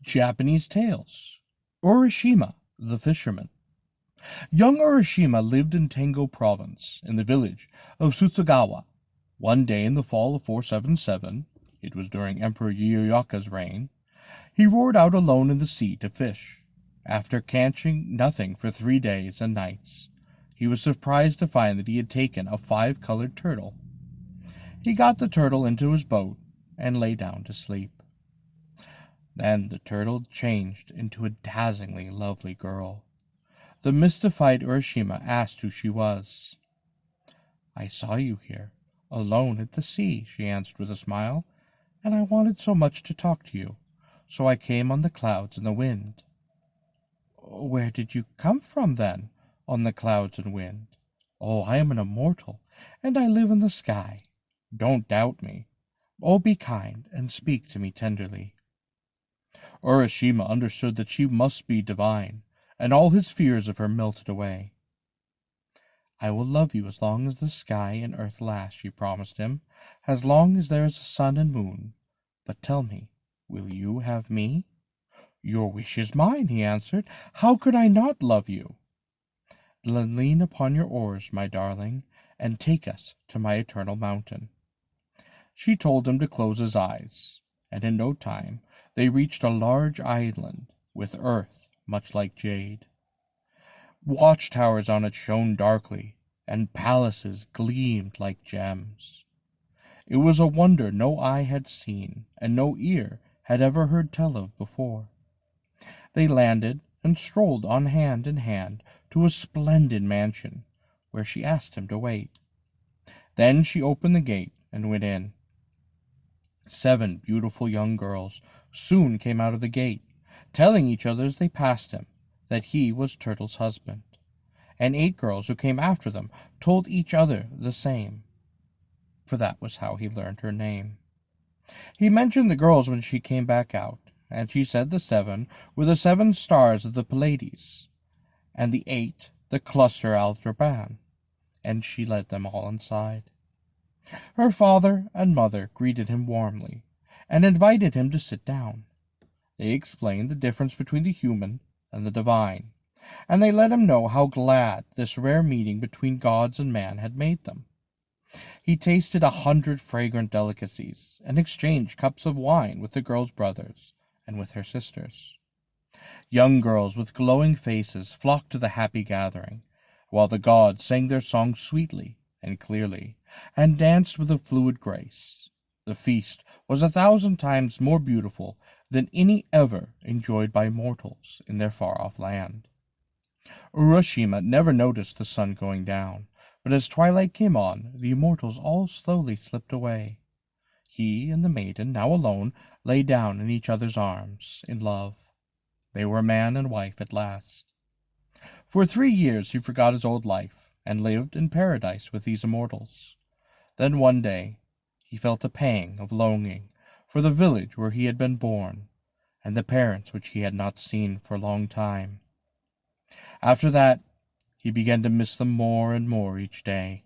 Japanese Tales. Urashima, the Fisherman. Young Urashima lived in Tengo Province, in the village of Tsutsugawa. One day in the fall of 477, it was during Emperor Ieyaku's reign, he roared out alone in the sea to fish. After catching nothing for 3 days and nights, he was surprised to find that he had taken a 5-colored turtle. He got the turtle into his boat and lay down to sleep. Then the turtle changed into a dazzlingly lovely girl. The mystified Urashima asked who she was. "I saw you here, alone at the sea," she answered with a smile, "and I wanted so much to talk to you, so I came on the clouds and the wind." "Where did you come from, then, on the clouds and wind?" "Oh, I am an immortal, and I live in the sky. Don't doubt me. Oh, be kind, and speak to me tenderly." Urashima understood that she must be divine, and all his fears of her melted away. "I will love you as long as the sky and earth last," she promised him, "as long as there is a sun and moon. But tell me, will you have me?" "Your wish is mine," he answered. "How could I not love you?" "Then lean upon your oars, my darling, and take us to my eternal mountain." She told him to close his eyes, and in no time they reached a large island with earth much like jade. Watchtowers on it shone darkly, and palaces gleamed like gems. It was a wonder no eye had seen, and no ear had ever heard tell of before. They landed and strolled on hand in hand to a splendid mansion, where she asked him to wait. Then she opened the gate and went in. 7 beautiful young girls soon came out of the gate, telling each other as they passed him that he was Turtle's husband. And 8 girls who came after them told each other the same, for that was how he learned her name. He mentioned the girls when she came back out, and she said the 7 were the 7 stars of the Pleiades, and the 8 the cluster Aldebaran, and she led them all inside. Her father and mother greeted him warmly, and invited him to sit down. They explained the difference between the human and the divine, and they let him know how glad this rare meeting between gods and man had made them. He tasted 100 fragrant delicacies, and exchanged cups of wine with the girl's brothers and with her sisters. Young girls with glowing faces flocked to the happy gathering, while the gods sang their songs sweetly and clearly, and danced with a fluid grace. The feast was 1,000 times more beautiful than any ever enjoyed by mortals in their far-off land. Urashima never noticed the sun going down, but as twilight came on, the immortals all slowly slipped away. He and the maiden, now alone, lay down in each other's arms, in love. They were man and wife at last. For 3 years he forgot his old life, and lived in paradise with these immortals. Then one day he felt a pang of longing for the village where he had been born, and the parents which he had not seen for a long time. After that, he began to miss them more and more each day.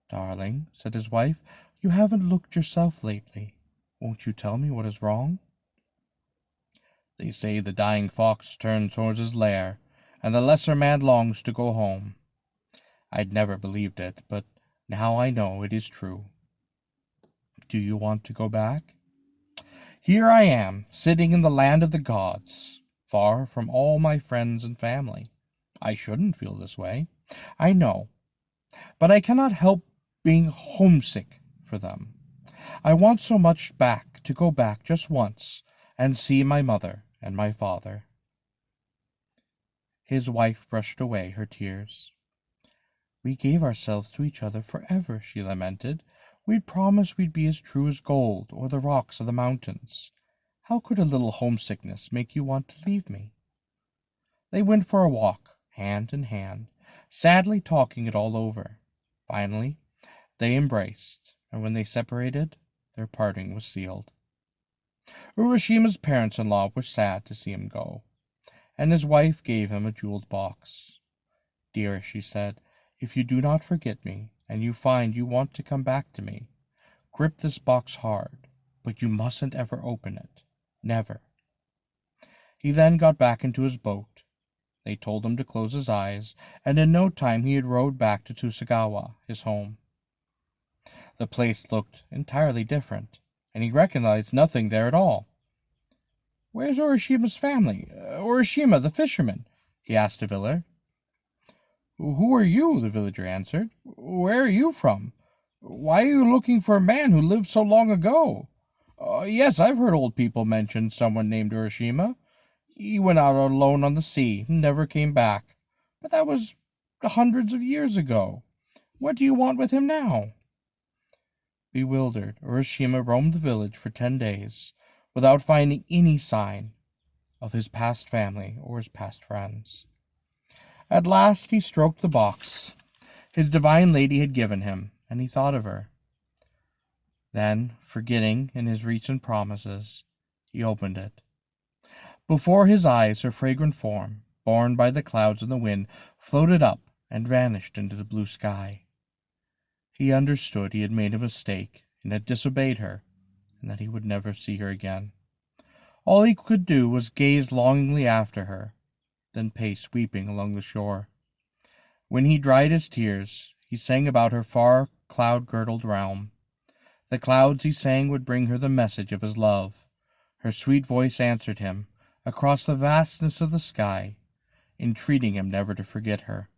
"Darling," said his wife, "you haven't looked yourself lately. Won't you tell me what is wrong?" "They say the dying fox turns towards his lair, and the lesser man longs to go home. I'd never believed it, but now I know it is true." "Do you want to go back?" "Here I am, sitting in the land of the gods, far from all my friends and family. I shouldn't feel this way, I know, but I cannot help being homesick for them. I want so much to go back just once and see my mother and my father." His wife brushed away her tears. "We gave ourselves to each other forever," she lamented. "We'd promised we'd be as true as gold or the rocks of the mountains. How could a little homesickness make you want to leave me?" They went for a walk, hand in hand, sadly talking it all over. Finally, they embraced, and when they separated, their parting was sealed. Urashima's parents-in-law were sad to see him go, and his wife gave him a jeweled box. "Dearest," she said, "if you do not forget me, and you find you want to come back to me, grip this box hard, but you mustn't ever open it. Never, He then got back into his boat. They told him to close his eyes, and in no time he had rowed back to Tsukagawa, his home. The place looked entirely different, and he recognized nothing there at all. "Where's Urashima's family? Urashima, the fisherman?" he asked a villager. "Who are you?" the villager answered. "Where are you from? Why are you looking for a man who lived so long ago?" "Yes, I've heard old people mention someone named Urashima. He went out alone on the sea and never came back. But that was hundreds of years ago. What do you want with him now?" Bewildered, Urashima roamed the village for 10 days without finding any sign of his past family or his past friends. At last he stroked the box his divine lady had given him, and he thought of her. Then, forgetting in his recent promises, he opened it. Before his eyes her fragrant form, borne by the clouds and the wind, floated up and vanished into the blue sky. He understood he had made a mistake and had disobeyed her, and that he would never see her again. All he could do was gaze longingly after her, then pace weeping along the shore. When he dried his tears, he sang about her far cloud-girdled realm. The clouds, he sang, would bring her the message of his love. Her sweet voice answered him across the vastness of the sky, entreating him never to forget her.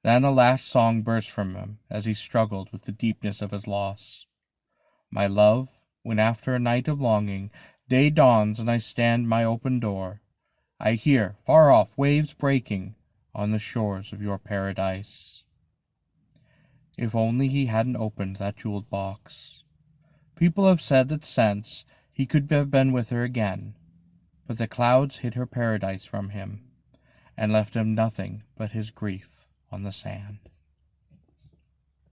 Then a last song burst from him as he struggled with the deepness of his loss. "My love, when after a night of longing, day dawns and I stand my open door, I hear, far off, waves breaking on the shores of your paradise." If only he hadn't opened that jeweled box. People have said that since he could have been with her again, but the clouds hid her paradise from him, and left him nothing but his grief on the sand.